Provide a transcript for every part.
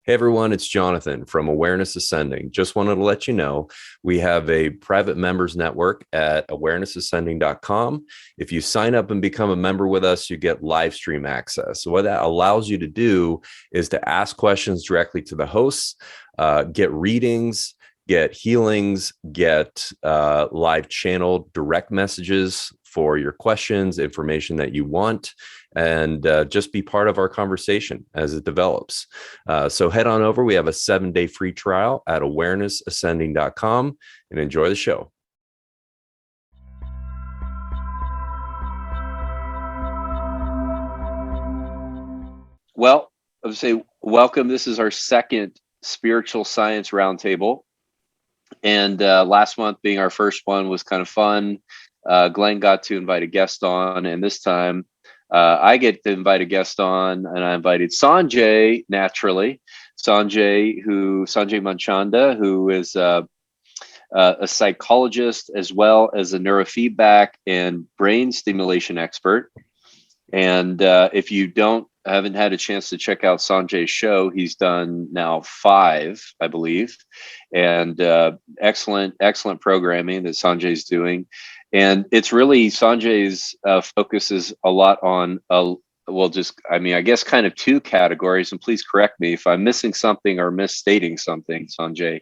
Hey everyone, it's Jonathan from Awareness Ascending. Just wanted to let you know we have a private members network at awarenessascending.com. If you sign up and become a member with us, you get live stream access. So what that allows you to do is to ask questions directly to the hosts, get readings, get healings, get live channel direct messages for your questions, information that you want, and just be part of our conversation as it develops. So head on over. We have a 7-day free trial at awarenessascending.com and enjoy the show. Well, I would say welcome. This is our second spiritual science roundtable. And last month being our first one was kind of fun. Glen got to invite a guest on, and this time I get to invite a guest on, and I invited Sanjay, naturally. Sanjay Manchanda, who is a psychologist as well as a neurofeedback and brain stimulation expert. And if you haven't had a chance to check out Sanjay's show, he's done now 5, I believe, and excellent programming that Sanjay's doing. And it's really Sanjay's focus is a lot on, I guess kind of 2 categories. And please correct me if I'm missing something or misstating something, Sanjay.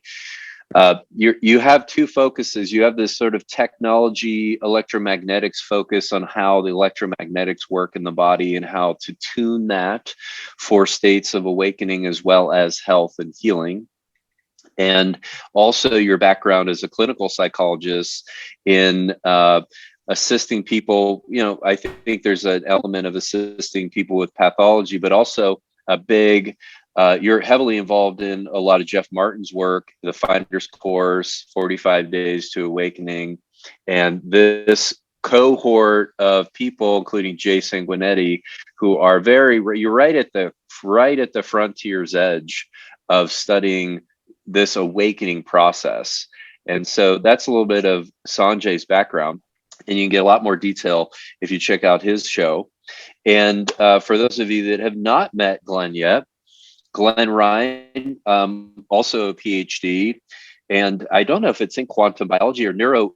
You have 2 focuses. You have this sort of technology electromagnetics focus on how the electromagnetics work in the body and how to tune that for states of awakening as well as health and healing. And also your background as a clinical psychologist in assisting people. I think there's an element of assisting people with pathology, but also a big you're heavily involved in a lot of Jeff Martin's work, the Finder's Course, 45 Days to Awakening, and this cohort of people, including Jay Sanguinetti, who are you're right at the frontier's edge of studying this awakening process. And so that's a little bit of Sanjay's background, and you can get a lot more detail if you check out his show. And for those of you that have not met Glen yet, Glen Ryan, also a PhD, and I don't know if it's in quantum biology or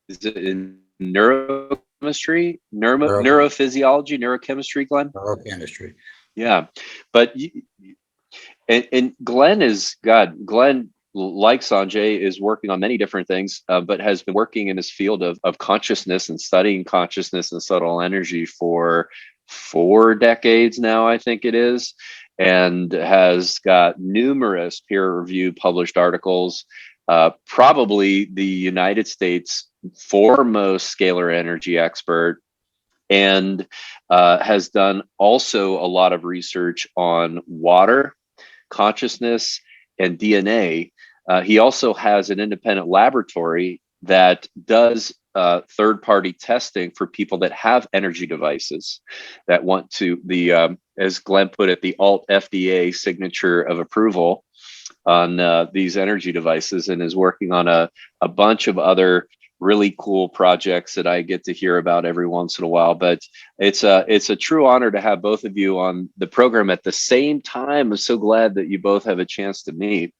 is it in neurochemistry, neurophysiology, neurochemistry, Glen? Neurochemistry. Yeah, but and Glen like Sanjay is working on many different things, but has been working in this field of consciousness and studying consciousness and subtle energy for 4 decades now, I think it is, and has got numerous peer-reviewed published articles, probably the United States' foremost scalar energy expert, and has done also a lot of research on water, consciousness, and DNA. He also has an independent laboratory that does third-party testing for people that have energy devices that want to, as Glen put it, the alt FDA signature of approval on these energy devices, and is working on a bunch of other really cool projects that I get to hear about every once in a while. But it's a true honor to have both of you on the program at the same time. I'm so glad that you both have a chance to meet.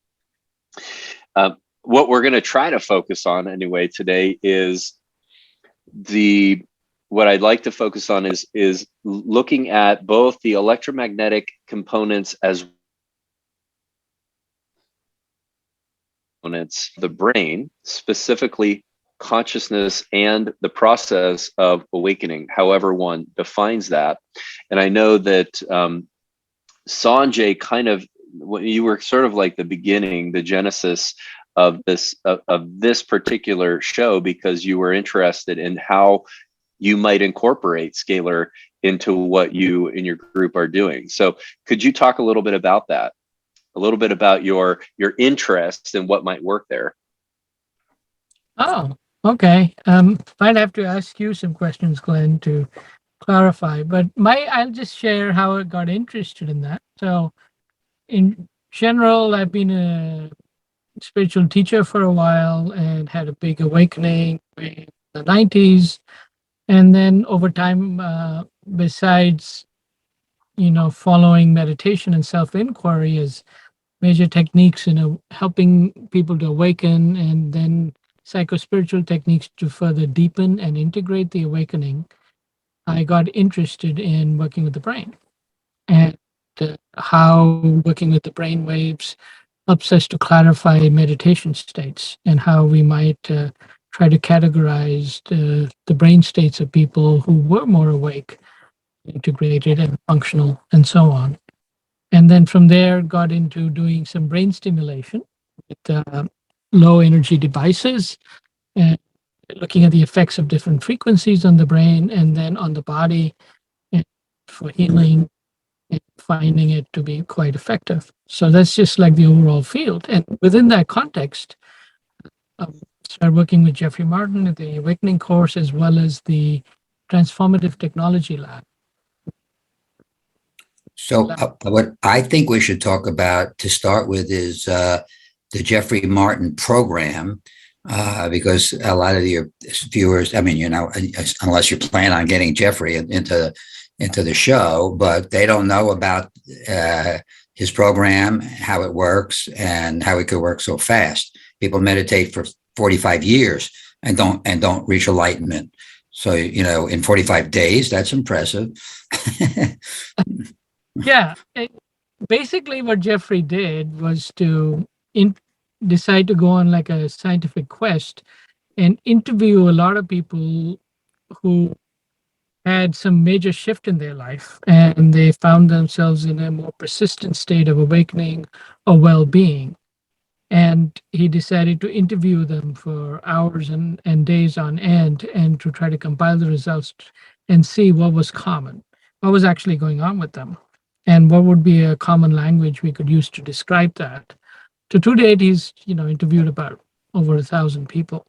What we're going to try to focus on anyway today is what I'd like to focus on is looking at both the electromagnetic components as components, the brain, specifically consciousness and the process of awakening, however one defines that. And I know that Sanjay, you were sort of like the beginning, the genesis of this particular show, because you were interested in how you might incorporate scalar into what you and your group are doing. So could you talk a little bit about that? A little bit about your interests and what might work there? Oh, okay. I'd have to ask you some questions, Glen, to clarify, but I'll just share how I got interested in that. So in general, I've been a spiritual teacher for a while and had a big awakening in the 90s. And then over time, besides, following meditation and self-inquiry as major techniques in helping people to awaken, and then psychospiritual techniques to further deepen and integrate the awakening, I got interested in working with the brain and how working with the brain waves helps us to clarify meditation states and how we might try to categorize the brain states of people who were more awake, integrated, and functional, and so on. And then from there, got into doing some brain stimulation with low energy devices and looking at the effects of different frequencies on the brain and then on the body and for healing and finding it to be quite effective. So that's just like the overall field. And within that context, started working with Jeffrey Martin at the Awakening course as well as the Transformative Technology Lab. So, what I think we should talk about to start with is the Jeffrey Martin program, because a lot of your viewers, I mean, unless you plan on getting Jeffrey into the show, but they don't know about his program, how it works, and how it could work so fast. People meditate for 45 years and don't reach enlightenment. So, in 45 days, that's impressive. Yeah. Basically, what Jeffrey did was to decide to go on like a scientific quest and interview a lot of people who had some major shift in their life and they found themselves in a more persistent state of awakening or well-being. And he decided to interview them for hours and days on end and to try to compile the results and see what was common, what was actually going on with them, and what would be a common language we could use to describe that. To date, he's interviewed about over 1,000 people.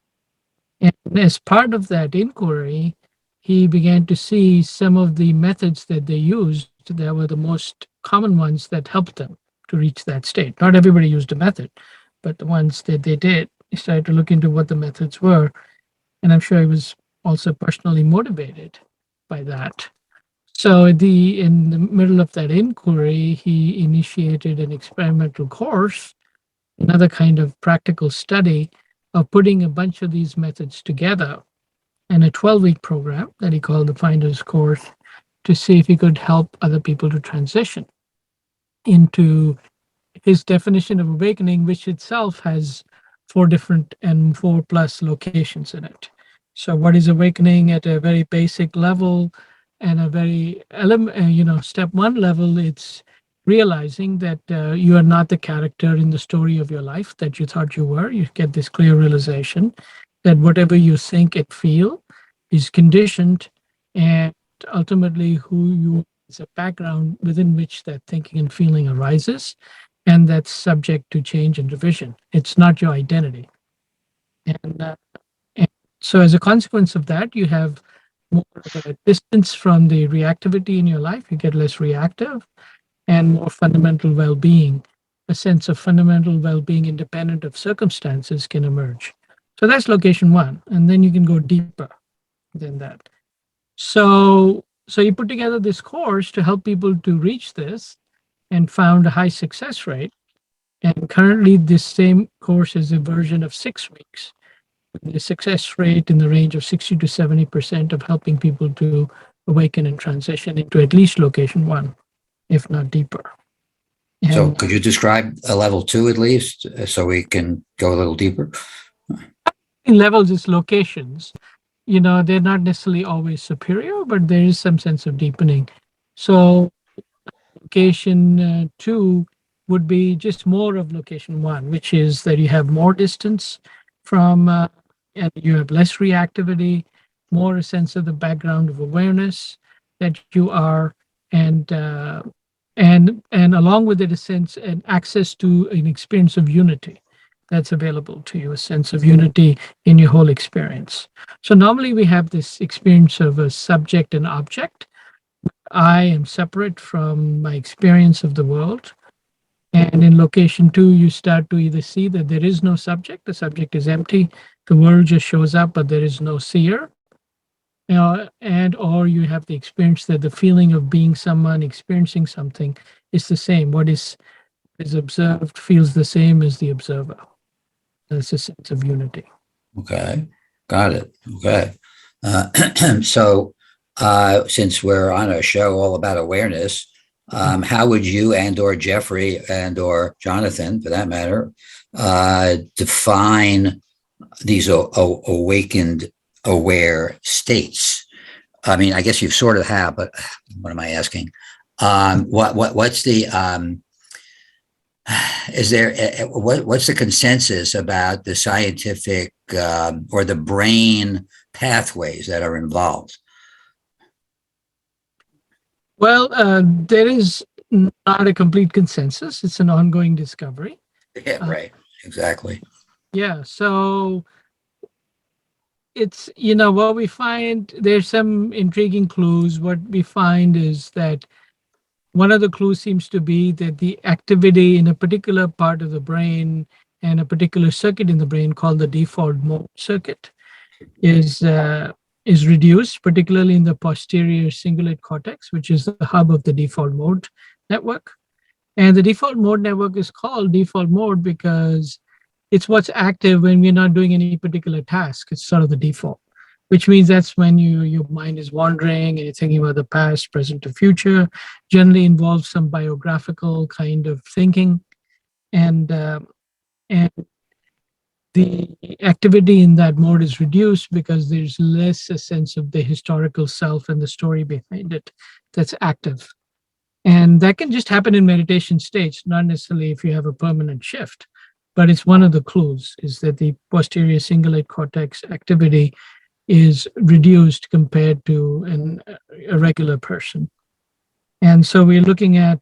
And as part of that inquiry, he began to see some of the methods that they used that were the most common ones that helped them to reach that state. Not everybody used a method, but the ones that they did, he started to look into what the methods were. And I'm sure he was also personally motivated by that. So in the middle of that inquiry, he initiated an experimental course, another kind of practical study of putting a bunch of these methods together in a 12-week program that he called the Finder's Course to see if he could help other people to transition into his definition of awakening, which itself has 4 different and 4+ locations in it. So what is awakening at a very basic level and a very step 1 level, it's realizing that you are not the character in the story of your life that you thought you were. You get this clear realization that whatever you think and feel is conditioned, and ultimately who you is a background within which that thinking and feeling arises, and that's subject to change and revision. It's not your identity. And so as a consequence of that, you have more of a distance from the reactivity in your life. You get less reactive and more fundamental well-being. A sense of fundamental well-being independent of circumstances can emerge. So that's location 1. And then you can go deeper than that. So you put together this course to help people to reach this and found a high success rate. And currently this same course is a version of 6 weeks. The success rate in the range of 60 to 70% of helping people to awaken and transition into at least location 1, if not deeper. So could you describe a level 2 at least, so we can go a little deeper? In levels is locations. They're not necessarily always superior, but there is some sense of deepening. So location 2 would be just more of location 1, which is that you have more distance from, and you have less reactivity, more a sense of the background of awareness that you are, and along with it, a sense and access to an experience of unity that's available to you, a sense of unity in your whole experience. So normally we have this experience of a subject and object. I am separate from my experience of the world. And in location 2, you start to either see that there is no subject, the subject is empty, the world just shows up, but there is no seer. And or you have the experience that the feeling of being someone, experiencing something is the same. What is is observed feels the same as the observer. That's a sense of unity. Okay, got it. Okay. So, since we're on a show all about awareness, how would you and or Jeffrey and or Jonathan, for that matter, define these awakened aware states? I mean, I guess you sort of have, but what am I asking? What's the is there what's the consensus about the scientific or the brain pathways that are involved? Well, there is not a complete consensus. It's an ongoing discovery. Yeah, right. Exactly. Yeah. So it's, what we find, there's some intriguing clues. What we find is that one of the clues seems to be that the activity in a particular part of the brain and a particular circuit in the brain called the default mode circuit is reduced, particularly in the posterior cingulate cortex, which is the hub of the default mode network. And the default mode network is called default mode because it's what's active when we're not doing any particular task. It's sort of the default, which means that's when your mind is wandering and you're thinking about the past, present, or future. Generally involves some biographical kind of thinking, and the activity in that mode is reduced because there's less a sense of the historical self and the story behind it that's active. And that can just happen in meditation states, not necessarily if you have a permanent shift, but it's one of the clues is that the posterior cingulate cortex activity is reduced compared to a regular person. And so we're looking at,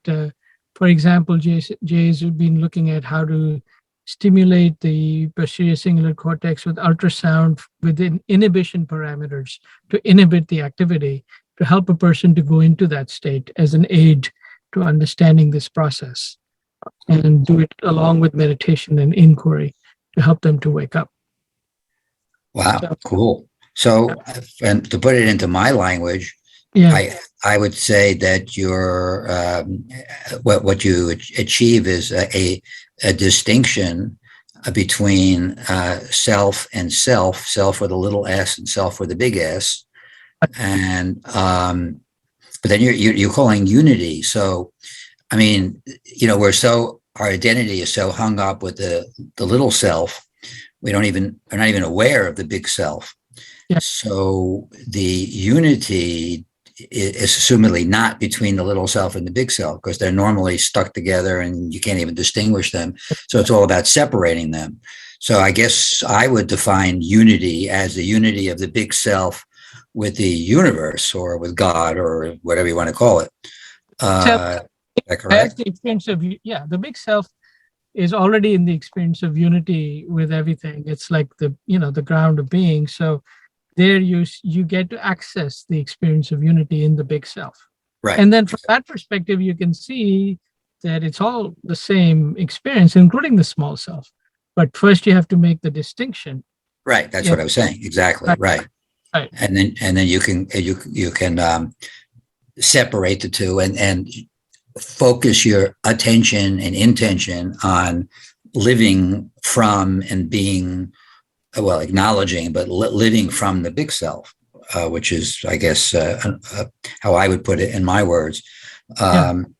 for example, Jay's been looking at how to stimulate the posterior cingulate cortex with ultrasound within inhibition parameters to inhibit the activity to help a person to go into that state as an aid to understanding this process, and do it along with meditation and inquiry to help them to wake up. Wow, cool. So, and to put it into my language, Yeah. I would say that your what you achieve is a distinction between self and self with a little s and self with a big S, and but then you're calling unity. So, I mean, our identity is so hung up with the little self, we're not even aware of the big self. Yeah. So the unity is assumedly not between the little self and the big self, because they're normally stuck together and you can't even distinguish them. So it's all about separating them. So I guess I would define unity as the unity of the big self with the universe or with God or whatever you want to call it. Is that correct? The experience of, the big self is already in the experience of unity with everything. It's like the ground of being. So there you get to access the experience of unity in the big self. Right. And then from that perspective, you can see that it's all the same experience, including the small self. But first you have to make the distinction. Right. That's what I was saying. Exactly. Right. And then you can separate the two and focus your attention and intention on living from and being, well, acknowledging, but living from the big self, which is, I guess, how I would put it in my words. But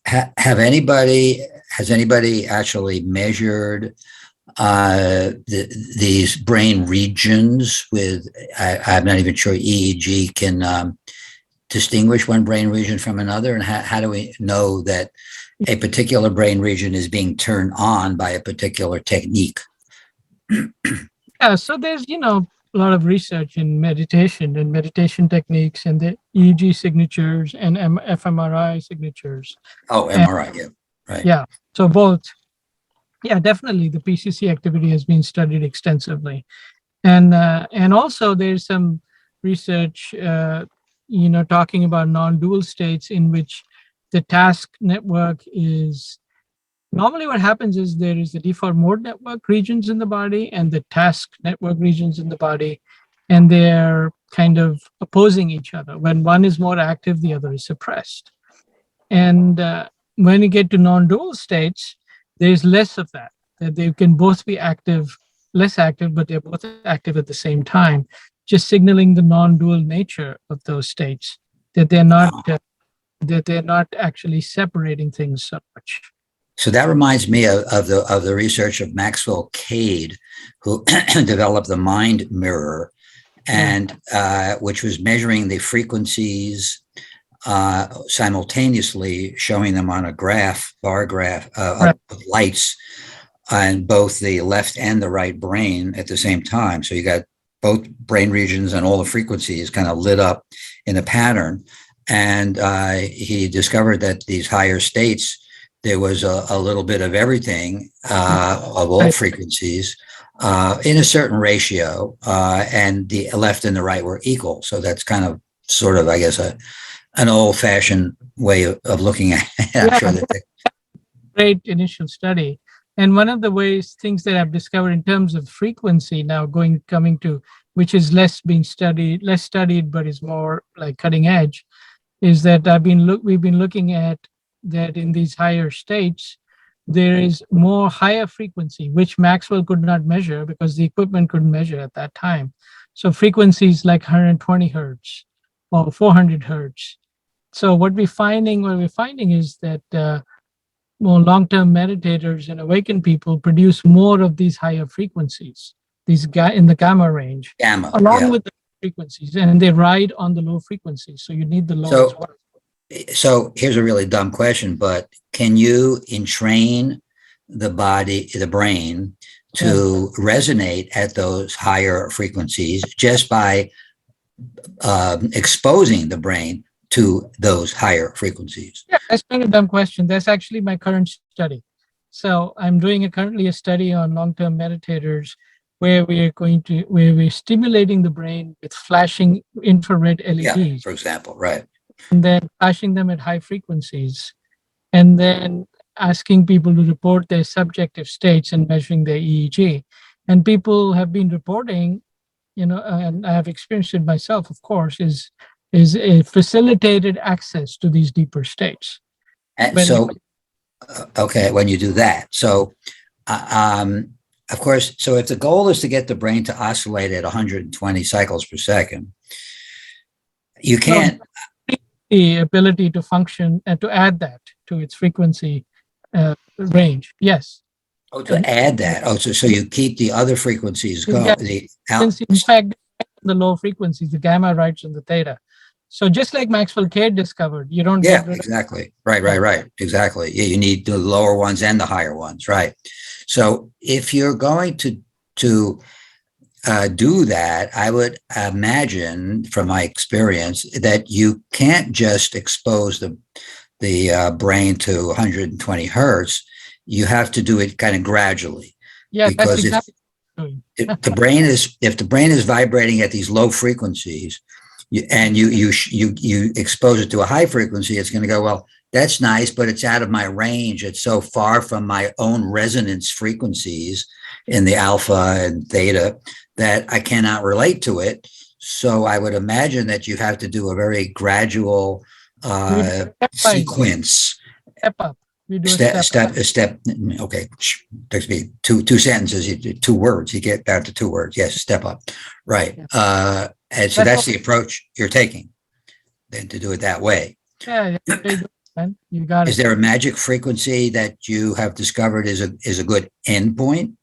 has anybody actually measured these brain regions with? I'm not even sure EEG can distinguish one brain region from another, and how do we know that a particular brain region is being turned on by a particular technique? Yeah, so there's a lot of research in meditation and meditation techniques and the EEG signatures and fMRI signatures. Oh, MRI, yeah, right. Yeah, so both. Yeah, definitely the PCC activity has been studied extensively, and also there's some research, talking about non-dual states in which the task network is. Normally what happens is there is the default mode network regions in the body and the task network regions in the body, and they're kind of opposing each other. When one is more active, the other is suppressed. And when you get to non-dual states, there's less of that. That they can both be active, less active, but they're both active at the same time, just signaling the non-dual nature of those states. That they're not actually separating things so much. So that reminds me of the research of Maxwell Cade, who developed the mind mirror, and which was measuring the frequencies simultaneously, showing them on a bar graph of lights on both the left and the right brain at the same time. So you got both brain regions and all the frequencies kind of lit up in a pattern. And he discovered that these higher states, there was a little bit of everything of all frequencies in a certain ratio, and the left and the right were equal. So that's kind of sort of, I guess, an old-fashioned way of looking at it. I'm sure that great initial study. And one of the things that I've discovered in terms of frequency now coming to, which is less studied, but is more like cutting edge, is that we've been looking at that in these higher states, there is more higher frequency, which Maxwell could not measure because the equipment couldn't measure at that time. So frequencies like 120 hertz or 400 hertz. So what we're finding is that more long-term meditators and awakened people produce more of these higher frequencies, in the gamma range, along with the frequencies, and they ride on the low frequencies. So you need the low as well. So here's a really dumb question, but can you entrain the brain to resonate at those higher frequencies just by exposing the brain to those higher frequencies? Yeah, that's not a dumb question. That's actually my current study. So I'm doing currently a study on long-term meditators where we're stimulating the brain with flashing infrared LEDs. Yeah, for example, right. And then flashing them at high frequencies, and then asking people to report their subjective states and measuring their EEG. And people have been reporting, and I have experienced it myself, of course, is a facilitated access to these deeper states. And when you do that, so of course, so if the goal is to get the brain to oscillate at 120 cycles per second, you can't. The ability to function and to add that to its frequency range. Yes. Oh, to add that. Oh, so you keep the other frequencies going. In fact, the low frequencies, the gamma rides on the theta. So just like Maxwell Cade discovered, you don't get rid exactly. Right. Exactly. Yeah, you need the lower ones and the higher ones. Right. So if you're going to do that, I would imagine from my experience that you can't just expose the brain to 120 hertz. You have to do it kind of gradually. Yeah, because that's if the brain is vibrating at these low frequencies, and you expose it to a high frequency, it's going to go, well, that's nice, but it's out of my range. It's so far from my own resonance frequencies in the alpha and theta that I cannot relate to it. So I would imagine that you have to do a very gradual sequence. Step up. Step. Okay, takes me two sentences, 2 words. You get down to 2 words. Yes, step up. Right. And so that's the approach you're taking, then, to do it that way. Yeah, you got it. Is there a magic frequency that you have discovered is a good endpoint?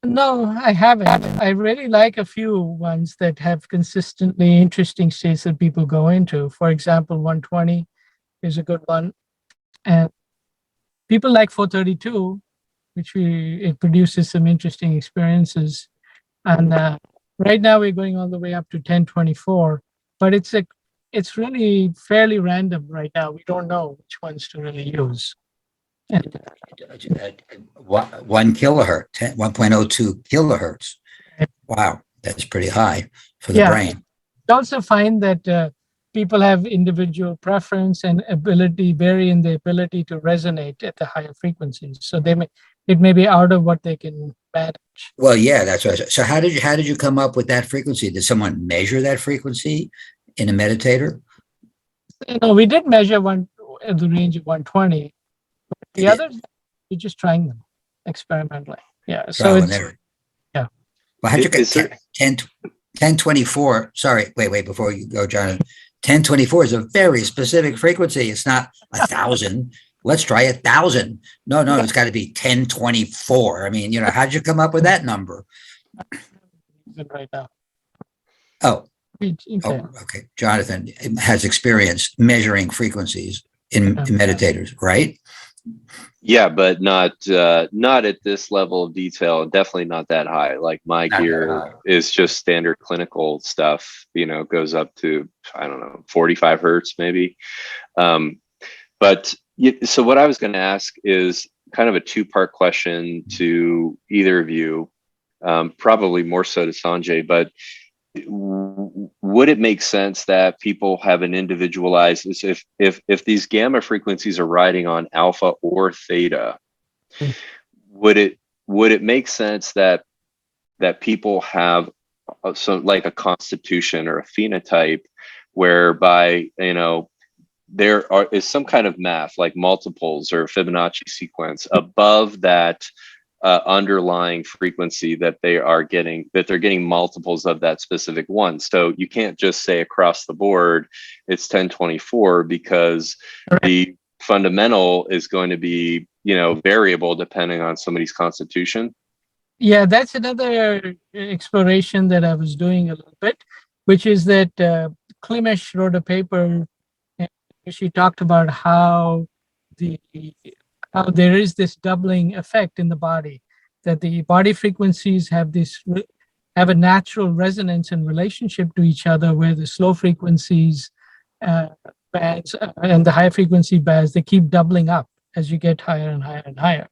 No, I haven't. I really like a few ones that have consistently interesting states that people go into. For example, 120 is a good one. And people like 432, it produces some interesting experiences. And right now we're going all the way up to 1024, but it's really fairly random right now. We don't know which ones to really use. 1 kilohertz, 1.02 kilohertz. Wow, that's pretty high for the brain. I also find that people have individual preference and vary in the ability to resonate at the higher frequencies. So it may be out of what they can manage. Well, yeah, that's right. So how did you come up with that frequency? Did someone measure that frequency in a meditator? We did measure one. at the range of 120. The others, you're just trying them experimentally. Yeah. So Trial and it's, error. yeah. Well, how'd you Is get there- 1024? Sorry, wait, before you go, Jonathan. 1024 is a very specific frequency. It's not 1,000. Let's try 1,000. No, it's got to be 1024. I mean, how'd you come up with that number? Right now. Oh, Okay. okay. Jonathan has experience measuring frequencies in meditators, right? Yeah, but not at this level of detail. Definitely not that high. Like my Not that gear high. is just standard clinical stuff. Goes up to, I don't know, 45 hertz maybe. So what I was going to ask is kind of a two-part question to either of you, probably more so to Sanjay. But would it make sense that people have an individualized, if these gamma frequencies are riding on alpha or theta, would it make sense that people have like a constitution or a phenotype whereby there is some kind of math like multiples or Fibonacci sequence above that underlying frequency that they're getting multiples of that specific one. So you can't just say across the board it's 1024 because the fundamental is going to be variable depending on somebody's constitution. Yeah, that's another exploration that I was doing a little bit, which is that Klimesh wrote a paper and she talked about how there is this doubling effect in the body, that the body frequencies have a natural resonance and relationship to each other, where the slow frequencies bands and the high frequency bands, they keep doubling up as you get higher and higher and higher.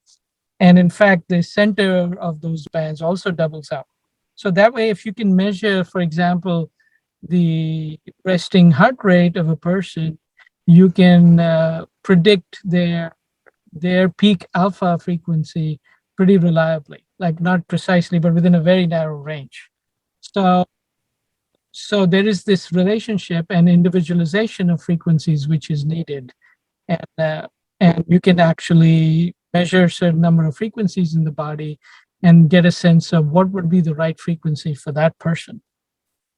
And in fact, the center of those bands also doubles up. So that way, if you can measure, for example, the resting heart rate of a person, you can predict their peak alpha frequency pretty reliably, like not precisely, but within a very narrow range. So there is this relationship and individualization of frequencies which is needed, and you can actually measure a certain number of frequencies in the body and get a sense of what would be the right frequency for that person.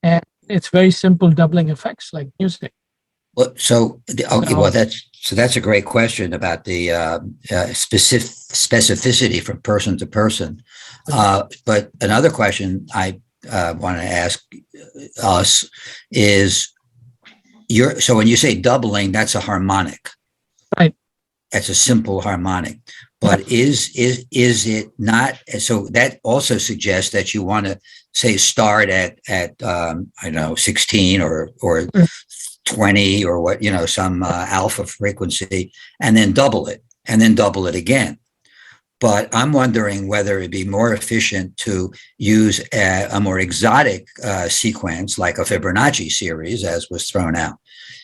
And it's very simple doubling effects like music. Well, that's a great question about the specificity from person to person. But another question I want to ask us is, so when you say doubling, that's a harmonic, right? That's a simple harmonic. But is it not? So that also suggests that you want to say start at I don't know, 16 or 20 or what, some alpha frequency, and then double it again. But I'm wondering whether it'd be more efficient to use a more exotic sequence like a Fibonacci series, as was thrown out.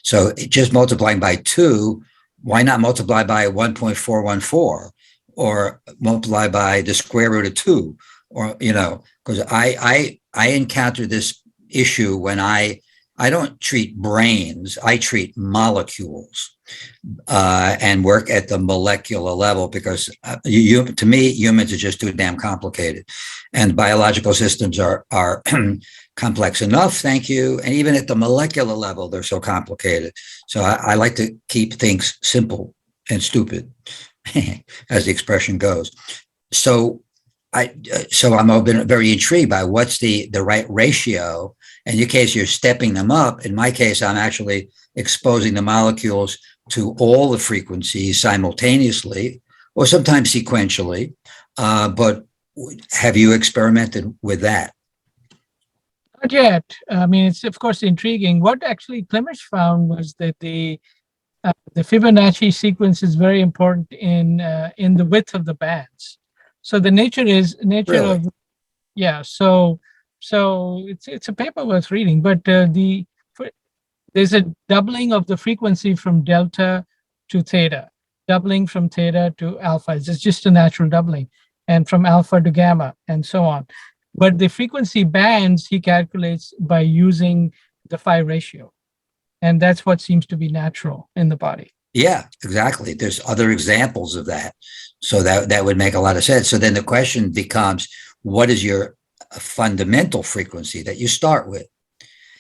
So just multiplying by 2, why not multiply by 1.414 or multiply by the square root of 2? Or, because I encounter this issue when I don't treat brains, I treat molecules and work at the molecular level, because to me, humans are just too damn complicated. And biological systems are complex enough, thank you. And even at the molecular level, they're so complicated. So I like to keep things simple and stupid, as the expression goes. So I'm been very intrigued by what's the right ratio. In your case, you're stepping them up. In my case, I'm actually exposing the molecules to all the frequencies simultaneously, or sometimes sequentially. But have you experimented with that? Not yet. I mean, it's of course intriguing. What actually Klimesh found was that the Fibonacci sequence is very important in the width of the bands. So the nature really? Of, yeah. So it's a paper worth reading. But there's a doubling of the frequency from delta to theta, doubling from theta to alpha. It's just a natural doubling, and from alpha to gamma, and so on. But the frequency bands he calculates by using the phi ratio, and that's what seems to be natural in the body. Yeah, exactly. There's other examples of that. So that would make a lot of sense. So then the question becomes, what is your fundamental frequency that you start with?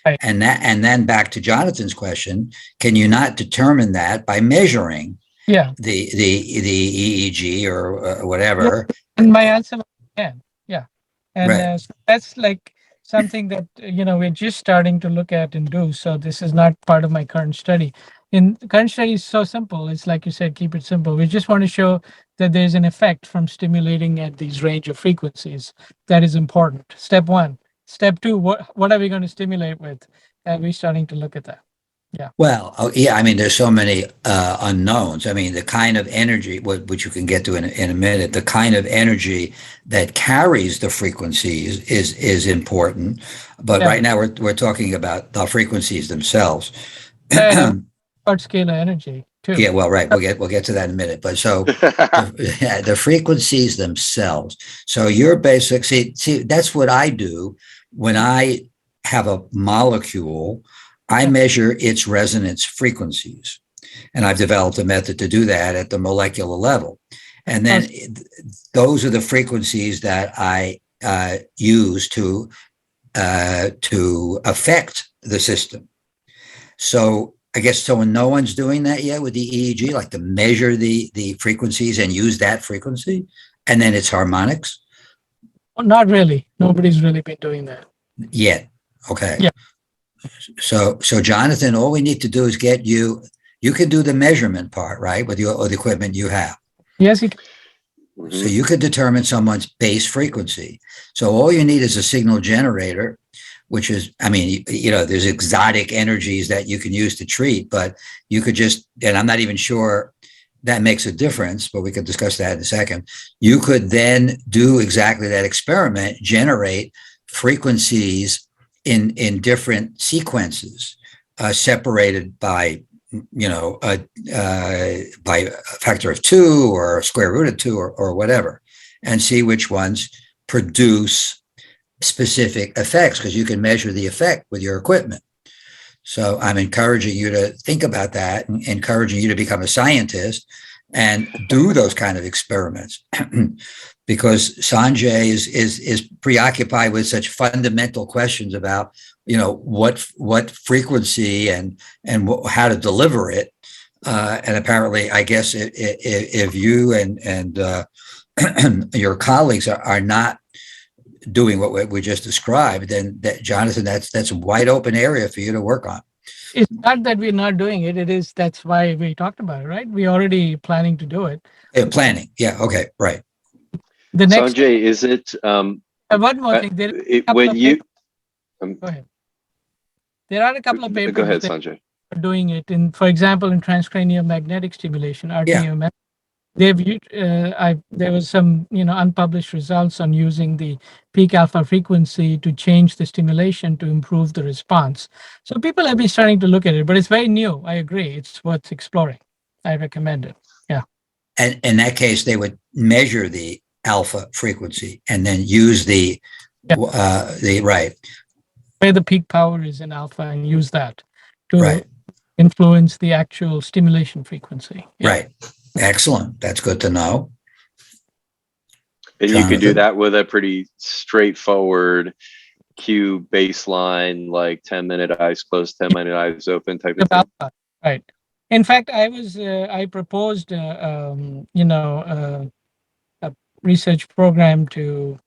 Right. And then back to Jonathan's question, can you not determine that by measuring Yeah. the EEG or whatever? And my answer was can. Yeah. And Right. so that's like something that, we're just starting to look at and do. So this is not part of my current study. In the current study is so simple. It's like you said, keep it simple. We just want to show that there's an effect from stimulating at these range of frequencies. That is important. Step one. Step two, what are we going to stimulate with? And we're starting to look at that. Yeah. Well, yeah, I mean, there's so many unknowns. I mean, the kind of energy, which you can get to in a minute, the kind of energy that carries the frequencies is important. But Yeah. right now, we're talking about the frequencies themselves. And part scalar energy too. Yeah, well, right. We'll get to that in a minute. But so the frequencies themselves. So your basic see that's what I do when I have a molecule. I measure its resonance frequencies, and I've developed a method to do that at the molecular level. And then those are the frequencies that I use to affect the system. So I guess so when no one's doing that yet with the EEG, like to measure the frequencies and use that frequency, and then its harmonics. Well, not really. Nobody's really been doing that Yet. Okay. Yeah. So Jonathan, all we need to do is get you. You can do the measurement part, right, with the equipment you have. Yes, you can. So you could determine someone's base frequency. So all you need is a signal generator, which is, I mean, there's exotic energies that you can use to treat, but you could just, and I'm not even sure that makes a difference, but we could discuss that in a second. You could then do exactly that experiment, generate frequencies in different sequences, separated by by a factor of 2 or a square root of 2 or whatever, and see which ones produce specific effects, because you can measure the effect with your equipment. So I'm encouraging you to think about that, and encouraging you to become a scientist and do those kind of experiments. Because Sanjay is preoccupied with such fundamental questions about what frequency and how to deliver it, and apparently, I guess if you and your colleagues are not doing what we just described, then Jonathan, that's a wide open area for you to work on. It's not that we're not doing it. That's why we talked about it, right? We're already planning to do it. Planning. Yeah. Okay. Right. The next Sanjay, is it one more thing. when you go ahead. There are a couple of papers. Go ahead, Sanjay. Doing it for example, in transcranial magnetic stimulation, RTMS. Yeah. There was some unpublished results on using the peak alpha frequency to change the stimulation to improve the response. So people have been starting to look at it, but it's very new. I agree, it's worth exploring. I recommend it. Yeah. And in that case, they would measure the alpha frequency and then use the right where the peak power is in alpha, and use that to right. influence the actual stimulation frequency. Yeah. Right. Excellent. That's good to know. And you could do that with a pretty straightforward cue baseline, like 10-minute eyes closed, 10-minute eyes open type of thing. Right. In fact, I proposed, a research program to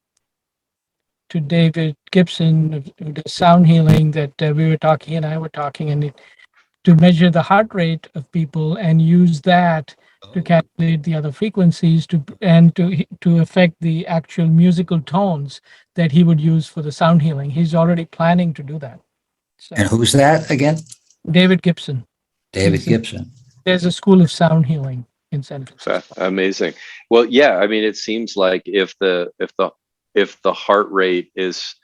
David Gibson, who does sound healing, that we were talking, and I were talking, and to measure the heart rate of people and use that to calculate the other frequencies to affect the actual musical tones that he would use for the sound healing. He's already planning to do that. So, and who's that again? David Gibson. David Gibson. There's a school of sound healing in San Francisco. Amazing. Well, yeah, I mean, it seems like if the heart rate is,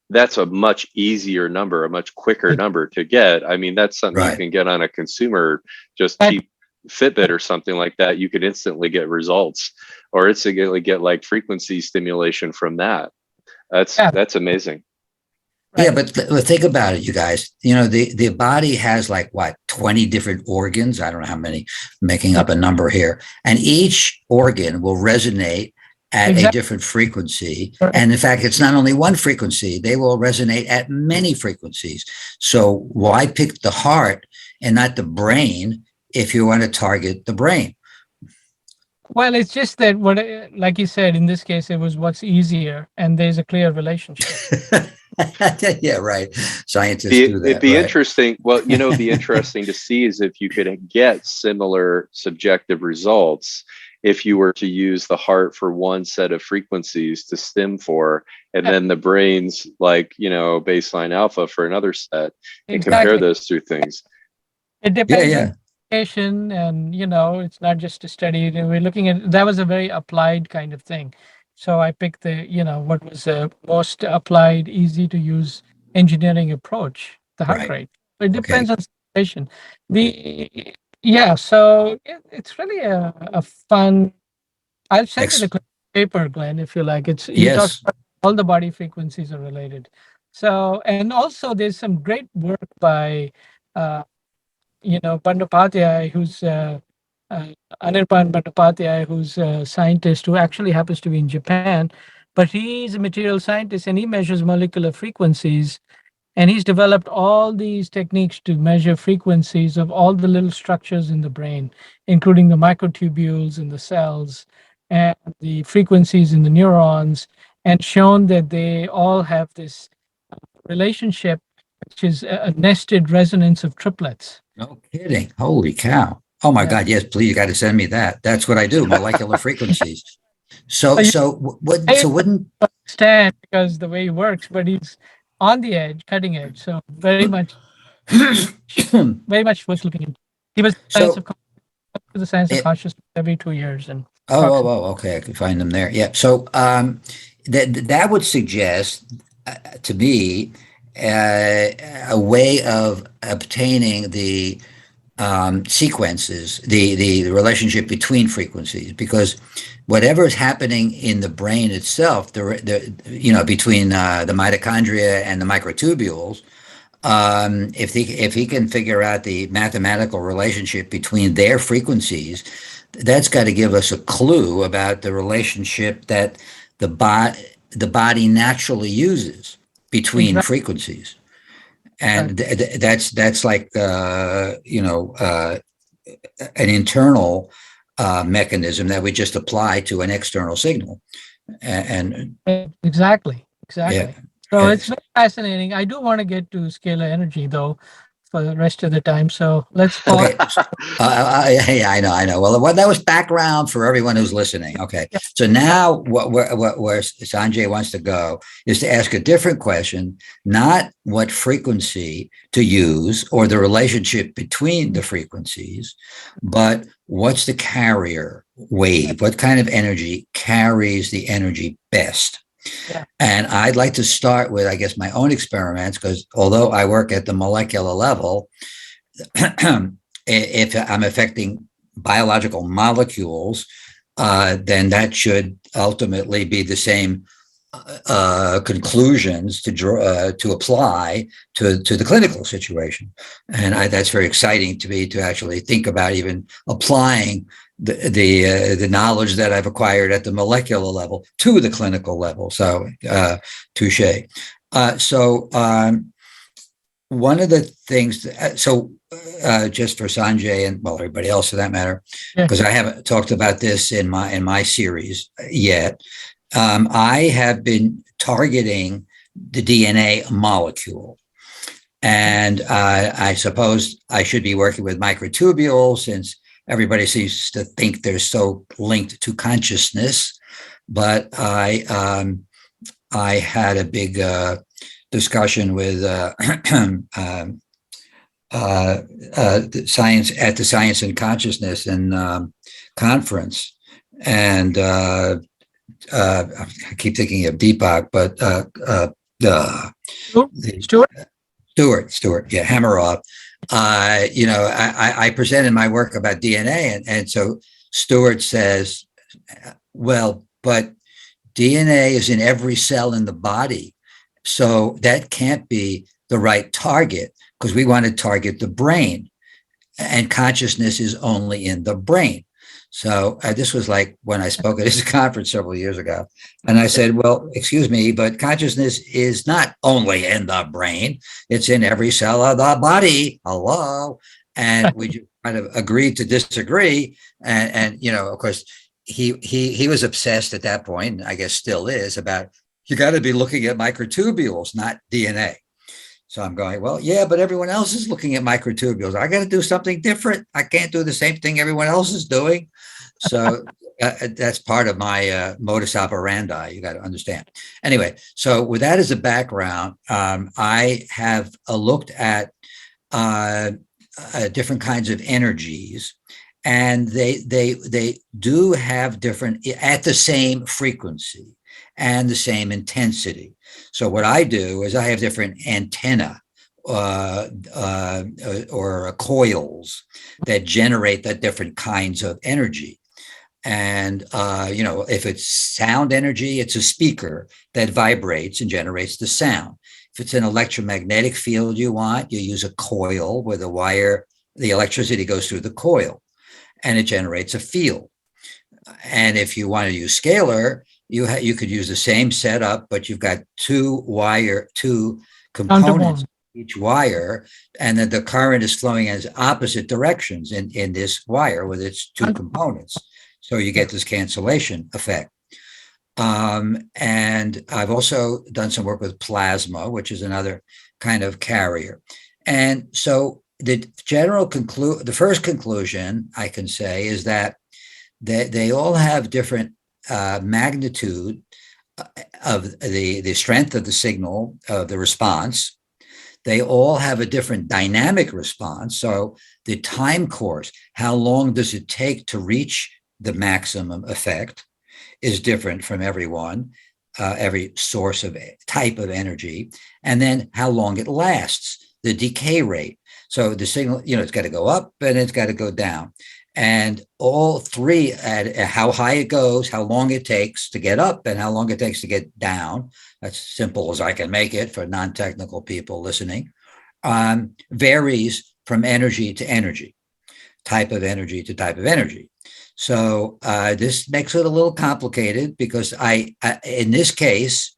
that's a much easier number, a much quicker number to get. I mean, that's something you can get on a consumer, just cheap Fitbit or something like that. You could instantly get results, or instantly get like frequency stimulation from that. That's amazing. Yeah, but think about it, you guys. The body has like what, 20 different organs? I don't know how many, making up a number here. And each organ will resonate at a different frequency. And in fact, it's not only one frequency, they will resonate at many frequencies. So why pick the heart and not the brain if you want to target the brain? Well, it's just that like you said, in this case, it was what's easier, and there's a clear relationship. Yeah, right. Scientists do that. It'd be right. interesting. Well, it'd be interesting to see is if you could get similar subjective results if you were to use the heart for one set of frequencies to stim for, and then the brain's baseline alpha for another set, and compare those two things. It depends on education, and it's not just a study. We're looking at that was a very applied kind of thing. So I picked what was the most applied, easy to use engineering approach, the heart rate. It depends on situation. So it's really a fun. I'll send you the paper, Glenn, if you like. You talk about all the body frequencies are related. So, and also there's some great work by Bandyopadhyay, who's Anirban Bandyopadhyay, who's a scientist who actually happens to be in Japan, but he's a material scientist and he measures molecular frequencies, and he's developed all these techniques to measure frequencies of all the little structures in the brain, including the microtubules in the cells and the frequencies in the neurons, and shown that they all have this relationship, which is a nested resonance of triplets. No kidding. Holy cow. Oh my God. Yes, please. You got to send me that. That's what I do. Molecular frequencies. So wouldn't understand because the way he works, but he's on the edge, cutting edge. So very much worth looking into. He was the science of consciousness every 2 years. And okay. I can find them there. Yeah. So that would suggest to me a way of obtaining the sequences, the relationship between frequencies, because whatever is happening in the brain itself, between the mitochondria and the microtubules, if he can figure out the mathematical relationship between their frequencies, that's got to give us a clue about the relationship that the body naturally uses between frequencies. And that's like an internal mechanism that we just apply to an external signal. And exactly. Yeah. So it's very fascinating. I do want to get to scalar energy though for the rest of the time. So let's pause. Okay. I know. Well, that was background for everyone who's listening. Okay. Yeah. So now where Sanjay wants to go is to ask a different question, not what frequency to use or the relationship between the frequencies, but what's the carrier wave? What kind of energy carries the energy best? Yeah. And I'd like to start with, I guess, my own experiments, because although I work at the molecular level, if I'm affecting biological molecules, then that should ultimately be the same conclusions to apply to the clinical situation. And that's very exciting to me to actually think about even applying the knowledge that I've acquired at the molecular level to the clinical level. So touche. One of the things, just for Sanjay and everybody else for that matter, because I haven't talked about this in my series yet. I have been targeting the DNA molecule, and I suppose I should be working with microtubules since everybody seems to think they're so linked to consciousness. But I had a big discussion with science at the Science and Consciousness and conference, and I keep thinking of Deepak, but Stewart, yeah, Hameroff. I presented my work about DNA, and so Stewart says, well, but DNA is in every cell in the body. So that can't be the right target because we want to target the brain, and consciousness is only in the brain. So this was like when I spoke at this conference several years ago. And I said, well, excuse me, but consciousness is not only in the brain, it's in every cell of the body. Hello. And we just kind of agreed to disagree. And of course, he was obsessed at that point, I guess still is, about you got to be looking at microtubules, not DNA. So I'm going, well, yeah, but everyone else is looking at microtubules. I got to do something different. I can't do the same thing everyone else is doing. So that's part of my modus operandi. You got to understand. Anyway, so with that as a background, I have looked at different kinds of energies, and they do have different at the same frequency and the same intensity. So what I do is I have different antenna or coils that generate the different kinds of energy. And, if it's sound energy, it's a speaker that vibrates and generates the sound. If it's an electromagnetic field you want, you use a coil where the wire, the electricity goes through the coil and it generates a field. And if you want to use scalar, you could use the same setup, but you've got two components each wire, and then the current is flowing in opposite directions in this wire with its two components. So you get this cancellation effect. And I've also done some work with plasma, which is another kind of carrier. And so the first conclusion I can say is that they all have different magnitude of the strength of the signal, of the response. They all have a different dynamic response. So the time course, how long does it take to reach the maximum effect, is different from everyone, every source of type of energy. And then how long it lasts, the decay rate. So the signal, it's got to go up and it's got to go down. And all three, at how high it goes, how long it takes to get up, and how long it takes to get down. That's simple as I can make it for non-technical people listening. Varies from energy to energy, type of energy to type of energy. So this makes it a little complicated because in this case,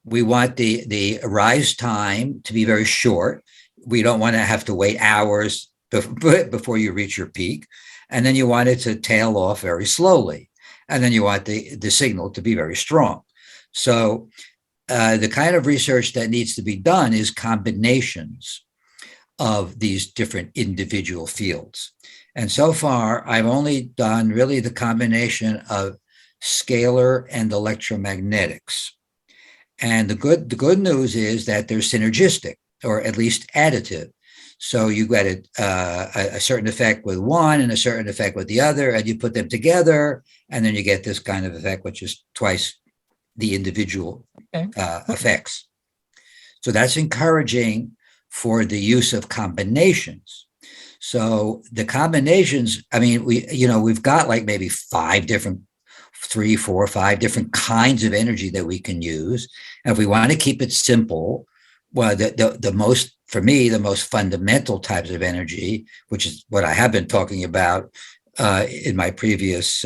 we want the rise time to be very short. We don't want to have to wait hours before you reach your peak. And then you want it to tail off very slowly. And then you want the signal to be very strong. So the kind of research that needs to be done is combinations of these different individual fields. And so far, I've only done really the combination of scalar and electromagnetics. And the good news is that they're synergistic, or at least additive. So you get a certain effect with one and a certain effect with the other, and you put them together, and then you get this kind of effect, which is twice the individual effects. So that's encouraging for the use of combinations. So the combinations, we've got like maybe 5 different kinds of energy that we can use. And if we want to keep it simple, well, the most fundamental types of energy, which is what I have been talking about in my previous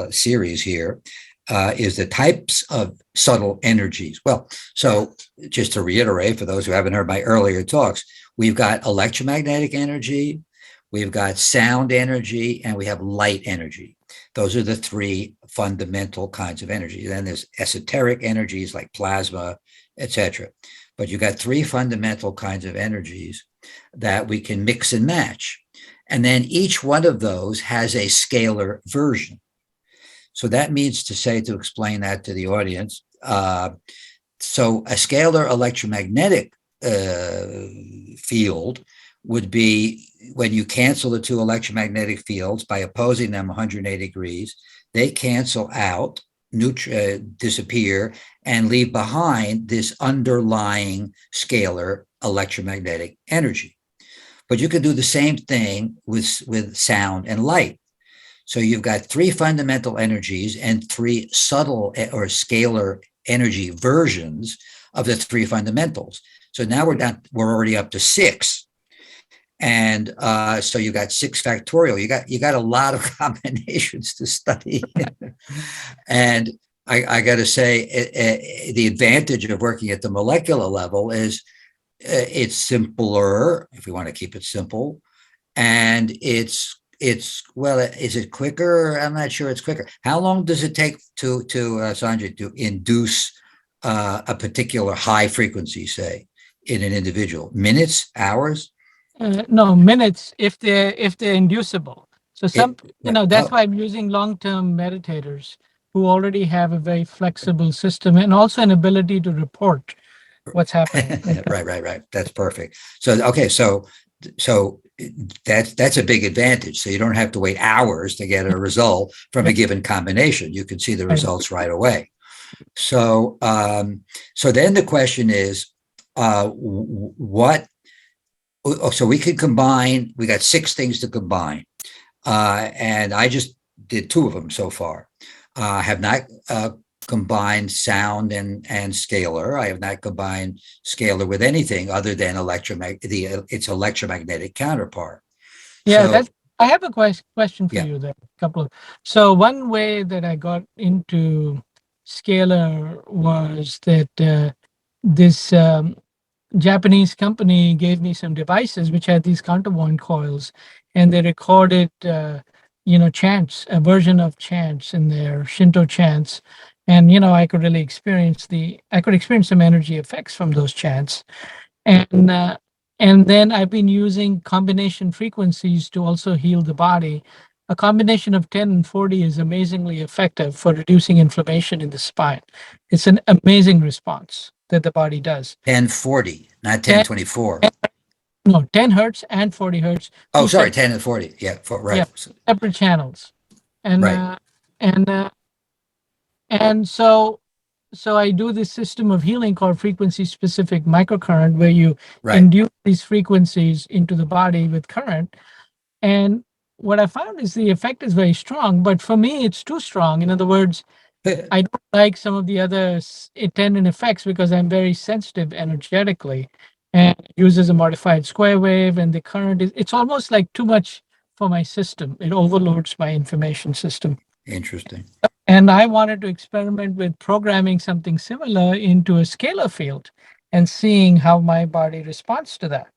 series here, is the types of subtle energies. Well, so just to reiterate, for those who haven't heard my earlier talks, we've got electromagnetic energy, we've got sound energy, and we have light energy. Those are the 3 fundamental kinds of energy. Then there's esoteric energies like plasma, etc. But you've got 3 fundamental kinds of energies that we can mix and match. And then each one of those has a scalar version. So that means to explain that to the audience. So a scalar electromagnetic field would be when you cancel the 2 electromagnetic fields by opposing them 180 degrees, they cancel out, disappear, and leave behind this underlying scalar electromagnetic energy. But you can do the same thing with sound and light. So you've got 3 fundamental energies and 3 subtle or scalar energy versions of the three fundamentals. So now we're already up to 6. And so you got 6 factorial. You got a lot of combinations to study. And I got to say, the advantage of working at the molecular level is it's simpler, if we want to keep it simple, and it's well, is it quicker? I'm not sure it's quicker. How long does it take to Sanjay, to induce a particular high frequency, say, in an individual? Minutes, hours? No, minutes if they're inducible. So that's Oh, why I'm using long-term meditators who already have a very flexible system and also an ability to report what's happening. right. That's perfect. So okay, so that's a big advantage. So you don't have to wait hours to get a result from a given combination. You can see the results right away. So so then the question is, what? So we could combine. We got 6 things to combine, and I just did 2 of them so far. I have not combined sound and scalar. I have not combined scalar with anything other than its electromagnetic counterpart. Yeah, So, I have a question for yeah. you there. So one way that I got into scalar was that this Japanese company gave me some devices which had these counterpoint coils, and they recorded, chants, a version of chants in their Shinto chants, and I could really experience some energy effects from those chants, and then I've been using combination frequencies to also heal the body. A combination of 10 and 40 is amazingly effective for reducing inflammation in the spine. It's an amazing response that the body does. 1040, not 10, 1024. no, 10 hertz and 40 hertz. Oh, sorry, 10 and 40. Yeah, right. Yeah, separate channels. And Right. And so I do this system of healing called frequency specific microcurrent, where you Right. induce these frequencies into the body with current. And what I found is the effect is very strong, but for me, it's too strong. In other words, I don't like some of the other attendant effects because I'm very sensitive energetically, and it uses a modified square wave, and the current it's almost like too much for my system. It overloads my information system. Interesting. And I wanted to experiment with programming something similar into a scalar field and seeing how my body responds to that.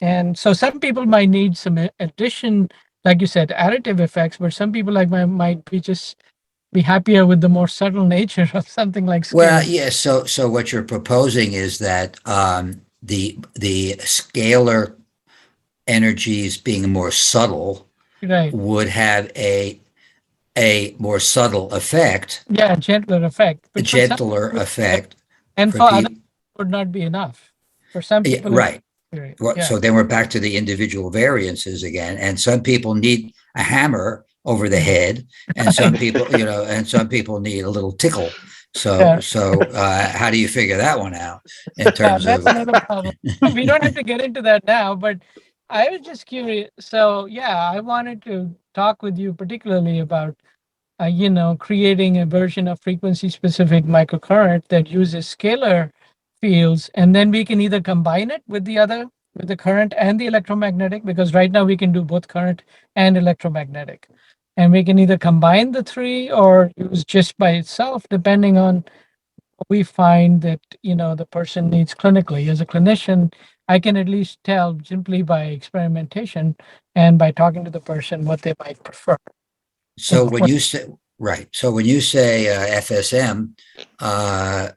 And so some people might need some addition, like you said, additive effects, but some people might be happier with the more subtle nature of something like Well, scalar. yeah. So what you're proposing is that the scalar energies being more subtle Right. would have a more subtle effect, Yeah, gentler effect. a But for some gentler people, effect and for for others, people. would not be enough. For some Yeah, people, right. Well, yeah. so then we're back to the individual variances again. And some people need a hammer over the head, and some people, and some people need a little tickle. Yeah. So how do you figure that one out in terms That's of? another problem. We don't have to get into that now, but I was just curious. So, yeah, I wanted to talk with you particularly about, creating a version of frequency specific microcurrent that uses scalar fields. And then we can either combine it with with the current and the electromagnetic, because right now we can do both current and electromagnetic. And we can either combine the 3 or use just by itself, depending on we find that the person needs clinically. As a clinician, I can at least tell simply by experimentation and by talking to the person what they might prefer. So when you say right, so when you say FSM, uh,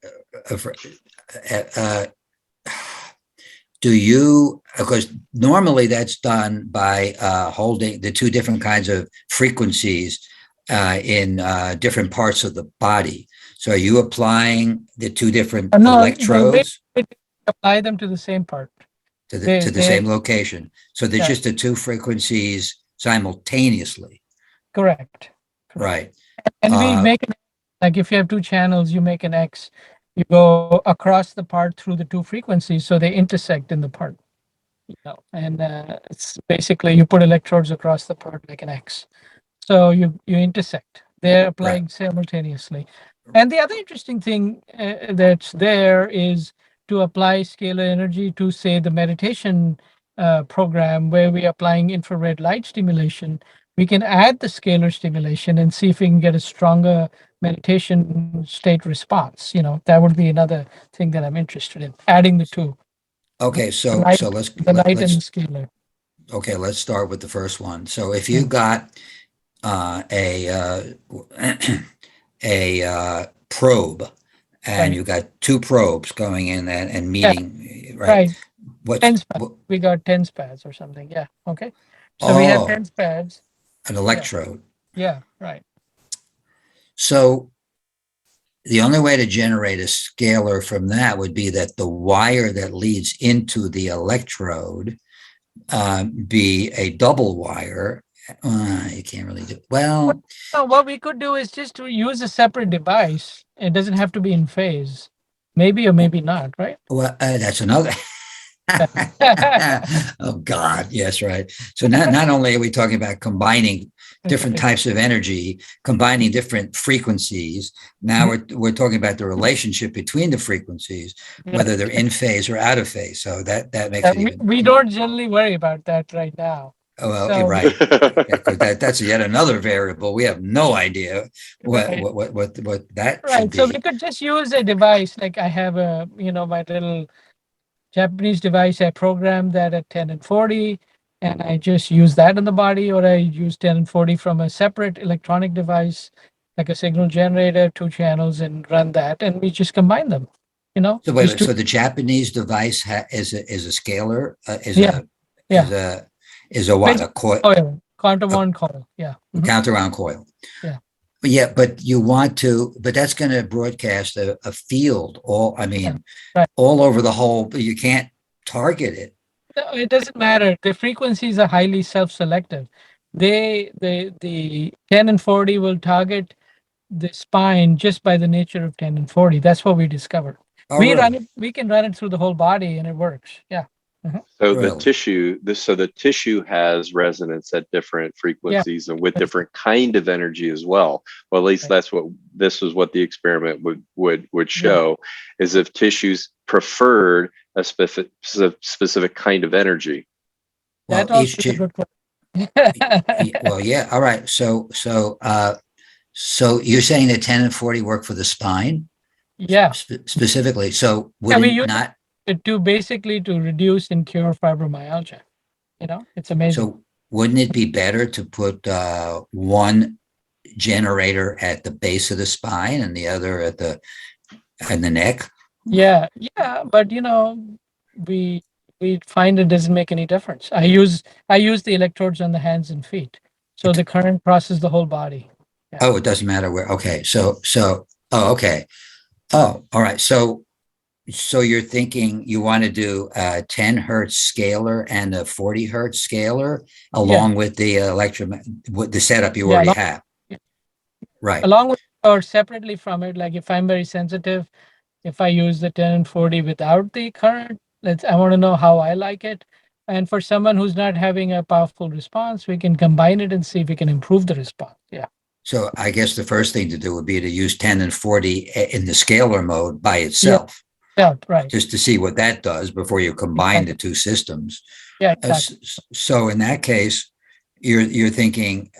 uh, do you, because normally that's done by holding the 2 different kinds of frequencies in different parts of the body. So are you applying the 2 different electrodes? They apply them to the same part. To the same location. So they're just the 2 frequencies simultaneously. Correct. Right. And we make like if you have 2 channels, you make an X. You go across the part through the 2 frequencies, so they intersect in the part. And it's basically you put electrodes across the part like an X. So you intersect. They're applying simultaneously. And the other interesting thing that's there is to apply scalar energy to, say, the meditation program where we're applying infrared light stimulation. We can add the scalar stimulation and see if we can get a stronger meditation state response. That would be another thing that I'm interested in, adding the two, Okay, the so light, so the light and the let's scalar. okay, let's start with the first one. So if you Mm. got a probe, and Right. you got two probes going in and Yeah, meeting, right? right. What's 10 spads. We got 10 spads or something. Yeah. Okay. So we have oh, 10 spads. an Yeah. electrode. Yeah. Right. So the only way to generate a scalar from that would be that the wire that leads into the electrode be a double wire. You can't really do well. So what we could do is just to use a separate device. It doesn't have to be in phase. Maybe or maybe not, right? Well, that's another. Oh God, yes, right. So not only are we talking about combining different types of energy, combining different frequencies, now we're talking about the relationship between the frequencies, whether they're in phase or out of phase. So that makes it even. We don't generally worry about that right now. Oh, well, So, right. Because that's yet another variable. We have no idea what right. that should Right. So be. we could just use a device like I have my little Japanese device. I program that at 10 and 40, and I just use that in the body, or I use 10 and 40 from a separate electronic device, like a signal generator, two channels, and run that, and we just combine them. So wait a Just minute. So the Japanese device is a scalar, yeah, is yeah. a what? A Coil, quantum one coil. Yeah. Mhm. counter-on coil. Yeah. But yeah, but you want to, but that's going to broadcast a field Yeah, right. all over the whole, but you can't target it. No, it doesn't matter. The frequencies are highly self-selective. The 10 and 40 will target the spine just by the nature of 10 and 40. That's what we discovered. Oh, really? We can run it through the whole body and it works. Yeah. So Really? the tissue has resonance at different frequencies and with different kind of energy as well. Well, at least that's what this is what the experiment would show, is if tissues preferred a specific kind of energy. That Well, also is a good question. well, yeah. All right. So you're saying that 10 and 40 work for the spine? Yeah. Specifically. So would we it use not? it to basically to reduce and cure fibromyalgia. It's amazing. So wouldn't it be better to put one generator at the base of the spine and the other at the neck? Yeah, but we find it doesn't make any difference. I use the electrodes on the hands and feet, so the current crosses the whole body. Yeah. Oh, it doesn't matter where. Okay, oh, okay. Oh, all right. So you're thinking you want to do a 10 hertz scalar and a 40 hertz scalar along with the with the setup you already have. Right. Along with or separately from it, like if I'm very sensitive, if I use the 10 and 40 without the current, I want to know how I like it. And for someone who's not having a powerful response, we can combine it and see if we can improve the response. Yeah. So I guess the first thing to do would be to use 10 and 40 in the scalar mode by itself. Yeah, right. Just to see what that does before you combine the two systems. Yeah, exactly. So in that case, you're thinking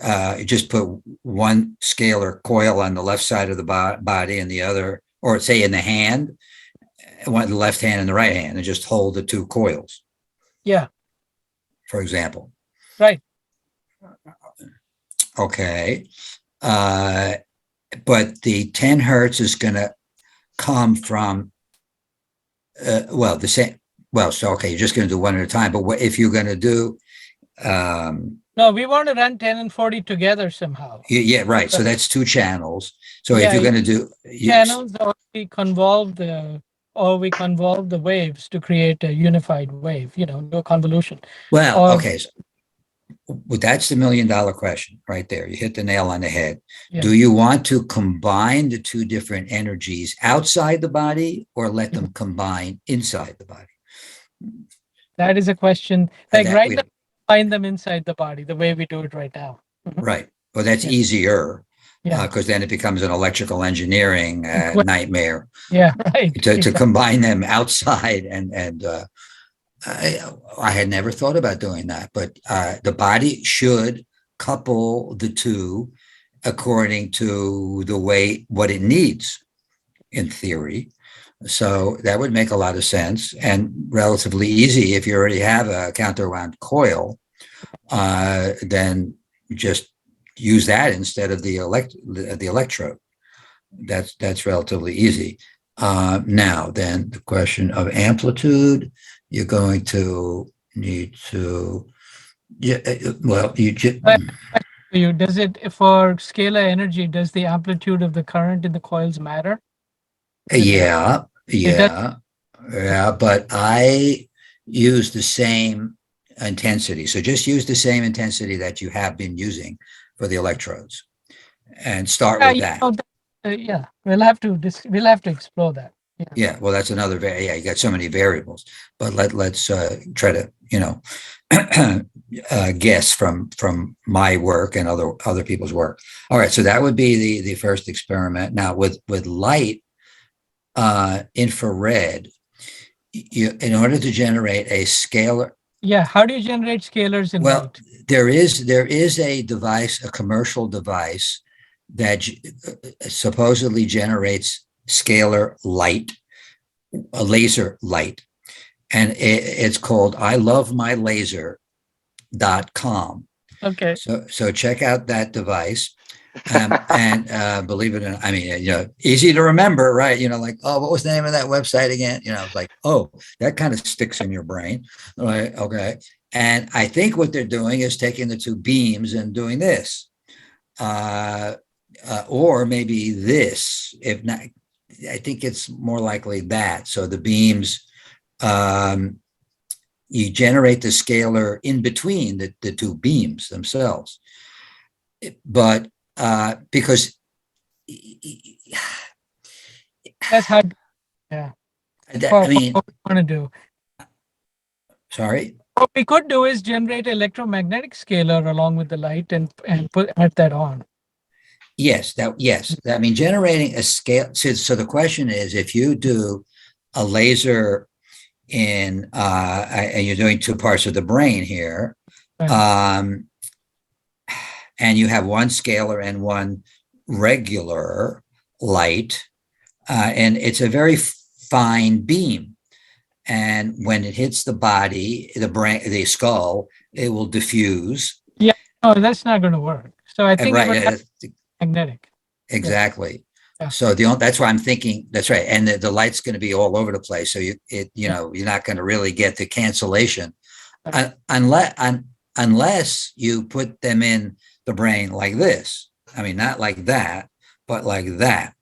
just put one scalar coil on the left side of the body and the other, or say in the hand, one the left hand and the right hand, and just hold the two coils. Yeah. For example. Right. Okay. But the 10 hertz is going to come from the same. Well, so okay, you're just going to do one at a time. But what if you're going to do? No, we want to run 10 and 40 together somehow. Yeah, right. So that's two channels. So if you're going to do channels, or we convolve the waves to create a unified wave. No convolution. Well, okay. So, that's the $1 million question right there. You hit the nail on the head. Yeah. Do you want to combine the two different energies outside the body or let them combine inside the body? That is a question. Like right now, find them inside the body the way we do it right now. Right. Well, that's easier. Yeah. Because then it becomes an electrical engineering nightmare Yeah. Right. to Exactly. combine them outside. And I had never thought about doing that, but the body should couple the two according to the way what it needs in theory. So that would make a lot of sense and relatively easy if you already have a counterwound coil. Then just use that instead of the electrode. That's relatively easy. Now, then the question of amplitude, you're going to need to, yeah. Well, you just, Does it for scalar energy? Does the amplitude of the current in the coils matter? yeah, It does. yeah. But I use the same intensity. So just use the same intensity that you have been using for the electrodes, and start with that. Yeah, we'll have to explore that. Yeah. Yeah, well, that's another. Yeah, you got so many variables, but let's try to guess from my work and other people's work. All right, so that would be the first experiment. Now with light, infrared, in order to generate a scalar. Yeah, how do you generate scalars in light? There is a device, a commercial device that supposedly generates scalar light, a laser light, and it's called ilovemylaser.com. Okay. So check out that device. And believe it or not, I mean, easy to remember, right? Like, oh, what was the name of that website again? It's like, oh, that kind of sticks in your brain. Right. Okay. And I think what they're doing is taking the two beams and doing this, or maybe this. If not, I think it's more likely that. So the beams, you generate the scalar in between the two beams themselves. But because that's how. Yeah. I mean, what we want to do. Sorry. What we could do is generate electromagnetic scalar along with the light and add that on. Yes, I mean, generating a scale. So the question is, if you do a laser in, and you're doing two parts of the brain here, right. And you have one scalar and one regular light, and it's a very fine beam. And when it hits the body, the brain, the skull, it will diffuse. Yeah, no, that's not going to work. So I think right, magnetic. Exactly. Yeah. So that's why I'm thinking. That's right, and the light's going to be all over the place. So you're not going to really get the cancellation, right. Unless you put them in the brain like this. I mean, not like that, but like that.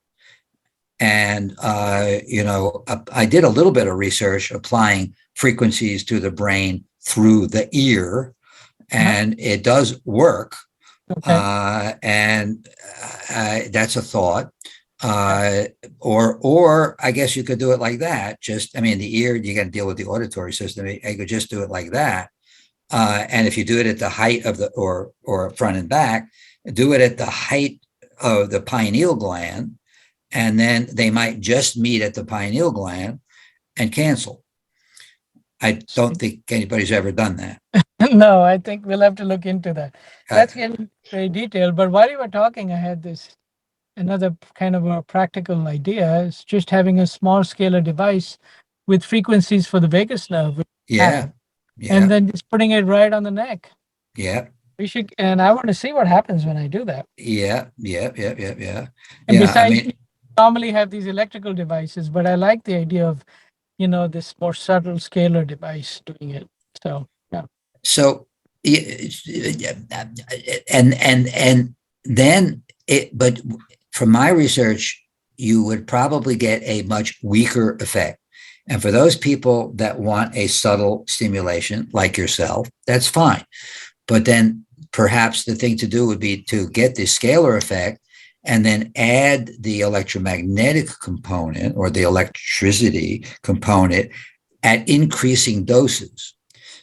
And, I did a little bit of research applying frequencies to the brain through the ear, and it does work. Okay. And that's a thought. Or I guess you could do it like that. The ear, you got to deal with the auditory system. I could just do it like that. And if you do it at the height of or front and back, do it at the height of the pineal gland, and then they might just meet at the pineal gland and cancel. I don't think anybody's ever done that. No, I think we'll have to look into that. That's getting very detailed. But while you were talking, I had another kind of a practical idea. It's just having a small scalar device with frequencies for the vagus nerve. Yeah. And then just putting it right on the neck. Yeah. We should, and I want to see what happens when I do that. Yeah. And besides, we normally have these electrical devices, but I like the idea of, this more subtle scalar device doing it. So, yeah. So, and then but from my research, you would probably get a much weaker effect. And for those people that want a subtle stimulation, like yourself, that's fine. But then perhaps the thing to do would be to get the scalar effect and then add the electromagnetic component or the electricity component at increasing doses.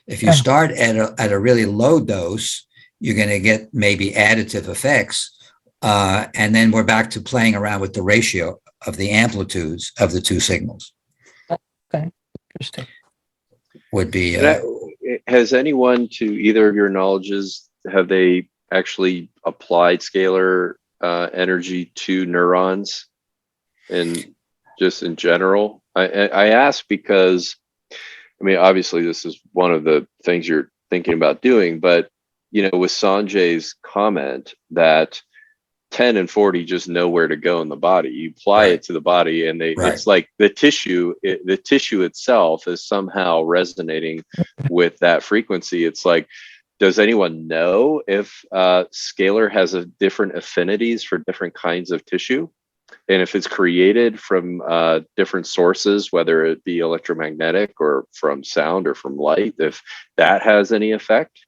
If you start at a really low dose, you're going to get maybe additive effects. And then we're back to playing around with the ratio of the amplitudes of the two signals. Okay, interesting. Would be. Has anyone, to either of your knowledges, have they actually applied scalar energy to neurons, and just in general? I ask because, I mean, obviously this is one of the things you're thinking about doing, but with Sanjay's comment that 10 and 40 just know where to go in the body. You apply it to the body, and it's like the tissue itself is somehow resonating with that frequency. It's like, does anyone know if scalar has a different affinities for different kinds of tissue? And if it's created from different sources, whether it be electromagnetic or from sound or from light, if that has any effect?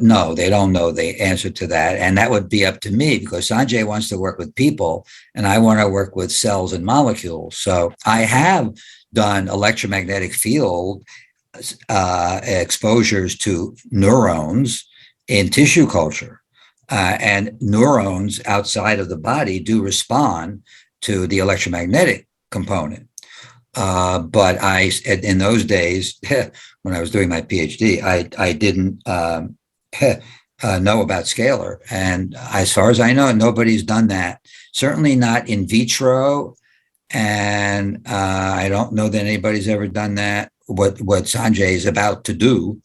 No, they don't know the answer to that. And that would be up to me, because Sanjay wants to work with people and I want to work with cells and molecules. So I have done electromagnetic field exposures to neurons in tissue culture. And neurons outside of the body do respond to the electromagnetic component. But in those days, when I was doing my PhD, I didn't know about scalar. And as far as I know, nobody's done that. Certainly not in vitro. And I don't know that anybody's ever done that. What Sanjay is about to do,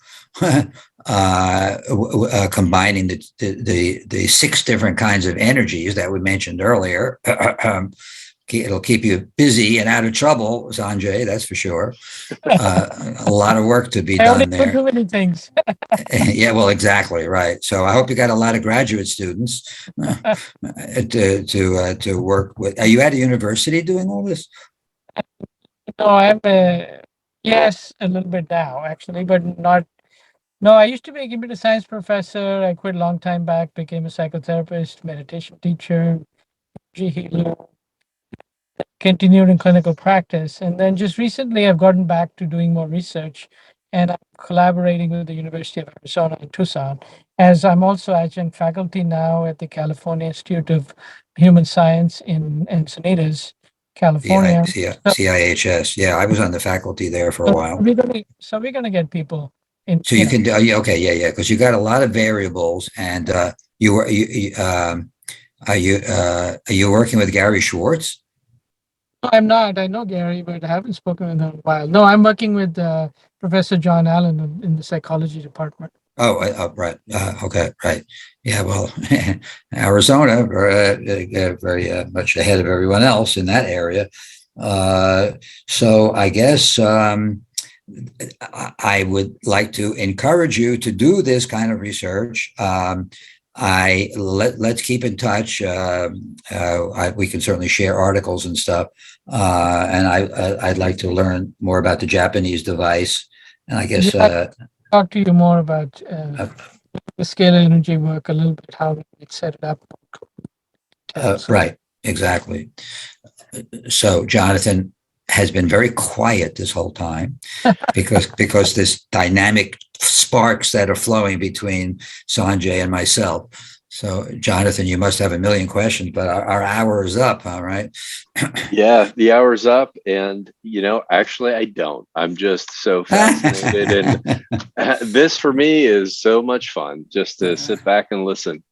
combining the 6 different kinds of energies that we mentioned earlier. It'll keep you busy and out of trouble, Sanjay, that's for sure. A lot of work to be done there. Too many things. Yeah, well, exactly, right. So I hope you got a lot of graduate students to work with. Are you at a university doing all this? No, I'm yes, a little bit now, actually, but not. No, I used to be a computer science professor. I quit a long time back, became a psychotherapist, meditation teacher, healer, continued in clinical practice. And then just recently, I've gotten back to doing more research, and I'm collaborating with the University of Arizona in Tucson, as I'm also adjunct faculty now at the California Institute of Human Science in Encinitas, California. CIHS. Yeah, I was on the faculty there for a while. We're gonna get people in. So you can do, okay, yeah, because you got a lot of variables, and are you working with Gary Schwartz? No, I'm not. I know Gary, but I haven't spoken with him in a while. No, I'm working with Professor John Allen in the psychology department. Oh, right. Okay, right. Yeah, well, Arizona, very much ahead of everyone else in that area. So I guess I would like to encourage you to do this kind of research. Let's keep in touch. We can certainly share articles and stuff. And I'd like to learn more about the Japanese device. And I guess talk to you more about the scalar energy work a little bit, how we set it up. Right, exactly. So Jonathan has been very quiet this whole time because this dynamic sparks that are flowing between Sanjay and myself. So, Jonathan, you must have a million questions, but our hour is up, all right? Yeah, the hour's up. And, actually, I don't. I'm just so fascinated. And this, for me, is so much fun just to sit back and listen.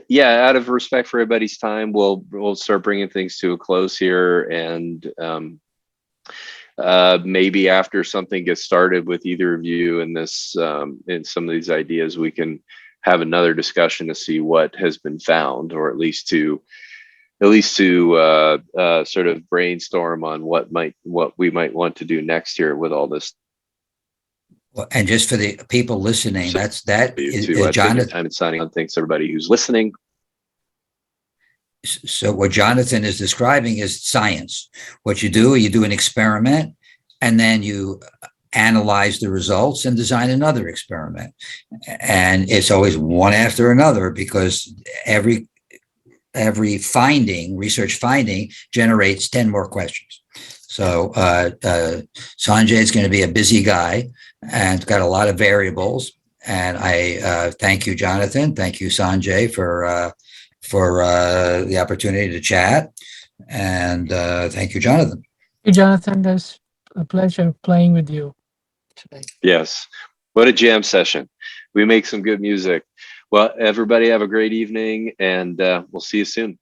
Yeah, out of respect for everybody's time, we'll start bringing things to a close here. And maybe after something gets started with either of you in this, in some of these ideas, we can have another discussion to see what has been found, or at least to sort of brainstorm on what we might want to do next year with all this. Well, and just for the people listening, that is Jonathan. Time and signing on. Thanks everybody who's listening. So what Jonathan is describing is science. What you do an experiment, and then you analyze the results and design another experiment. And it's always one after another, because every research finding generates 10 more questions. So Sanjay is going to be a busy guy and got a lot of variables. And I thank you, Jonathan. Thank you, Sanjay, for the opportunity to chat. And thank you, Jonathan. Hey, Jonathan, it's a pleasure playing with you today. Yes. What a jam session. We make some good music. Well, everybody have a great evening, and we'll see you soon.